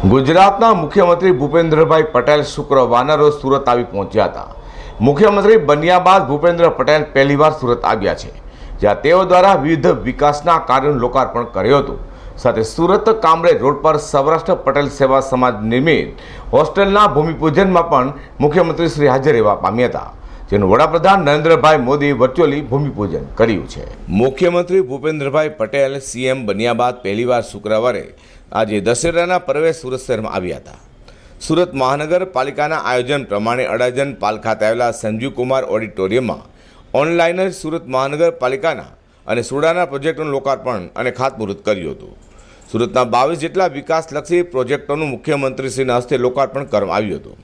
ગુજરાતના મુખ્યમંત્રી ભૂપેન્દ્રભાઈ પટેલ શુક્રવારના રોજ સુરત આવી પહોંચ્યા હતા. મુખ્યમંત્રી બન્યા બાદ ભૂપેન્દ્ર પટેલ પહેલીવાર સુરત આવ્યા છે, જ્યાં તેઓ દ્વારા વિવિધ વિકાસના કાર્યોનું લોકાર્પણ કર્યું હતું. સાથે સુરત કામરેજ રોડ પર સૌરાષ્ટ્ર પટેલ સેવા સમાજ નિર્મિત હોસ્ટેલના ભૂમિપૂજનમાં પણ મુખ્યમંત્રી શ્રી હાજર રહેવા પામ્યા હતા, જેનું વડાપ્રધાન નરેન્દ્રભાઈ મોદી વર્ચ્યુઅલી ભૂમિપૂજન કર્યું છે. મુખ્યમંત્રી ભૂપેન્દ્રભાઈ પટેલ સીએમ બન્યા બાદ પહેલીવાર શુક્રવારે આજે દશેરાના પર્વે સુરત શહેરમાં આવ્યા હતા. સુરત મહાનગરપાલિકાના આયોજન પ્રમાણે અડાજણ પાલ ખાતે આવેલા સંજીવકુમાર ઓડિટોરિયમમાં ઓનલાઈન જ સુરત મહાનગરપાલિકાના અને સુડાના પ્રોજેક્ટોનું લોકાર્પણ અને ખાતમુહૂર્ત કર્યું હતું. સુરતના 22 જેટલા વિકાસલક્ષી પ્રોજેક્ટોનું મુખ્યમંત્રીશ્રીના હસ્તે લોકાર્પણ કરવામાં આવ્યું હતું.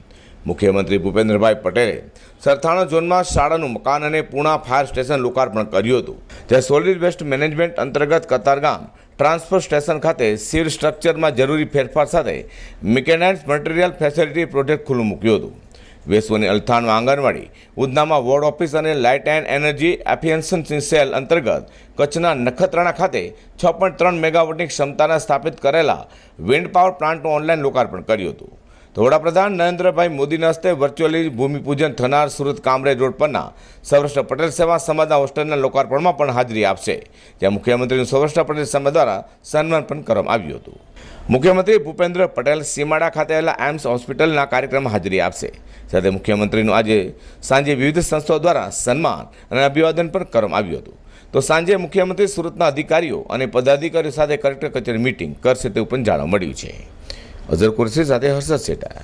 મુખ્યમંત્રી ભૂપેન્દ્રભાઈ પટેલે સરથાણા ઝોનમાં શાળાનું મકાન અને પૂણા ફાયર સ્ટેશન લોકાર્પણ કર્યું હતું, જ્યાં સોલિડ વેસ્ટ મેનેજમેન્ટ અંતર્ગત કતારગામ ટ્રાન્સફર સ્ટેશન ખાતે સિવિલ સ્ટ્રક્ચરમાં જરૂરી ફેરફાર સાથે મિકેનાઇઝ્ડ મટીરિયલ ફેસિલિટી પ્રોજેક્ટ ખુલ્લું મૂક્યું હતું. વેસુની અલથાણમાં આંગણવાડી, ઉધનામાં વોર્ડ ઓફિસ અને light and energy efficiency cell અંતર્ગત કચ્છના નખત્રાણા ખાતે 6.3 મેગાવોટની ક્ષમતાના સ્થાપિત કરેલા વિન્ડ પાવર પ્લાન્ટનું ઓનલાઈન લોકાર્પણ કર્યું હતું. તો વડાપ્રધાન નરેન્દ્રભાઈ મોદીના હસ્તે વર્ચ્યુઅલી ભૂમિપૂજન થનાર સુરત કામરેજ રોડ પરના સૌરાષ્ટ્ર પટેલ સેવા સમાજના હોસ્ટેલના લોકાર્પણમાં પણ હાજરી આપશે, જ્યાં મુખ્યમંત્રીનું સૌરાષ્ટ્ર પટેલ સમાજ દ્વારા સન્માન પણ કરવામાં આવ્યું હતું. મુખ્યમંત્રી ભૂપેન્દ્ર પટેલ સીમાડા ખાતે આવેલા એમ્સ હોસ્પિટલના કાર્યક્રમમાં હાજરી આપશે. સાથે મુખ્યમંત્રીનું આજે સાંજે વિવિધ સંસ્થાઓ દ્વારા સન્માન અને અભિવાદન પણ કરવામાં આવ્યું હતું. તો સાંજે મુખ્યમંત્રી સુરતના અધિકારીઓ અને પદાધિકારીઓ સાથે કલેક્ટર કચેરી મીટિંગ કરશે તેવું પણ જાણવા મળ્યું છે. અઝર કુરશી સાથે હર્ષદ શેઠા.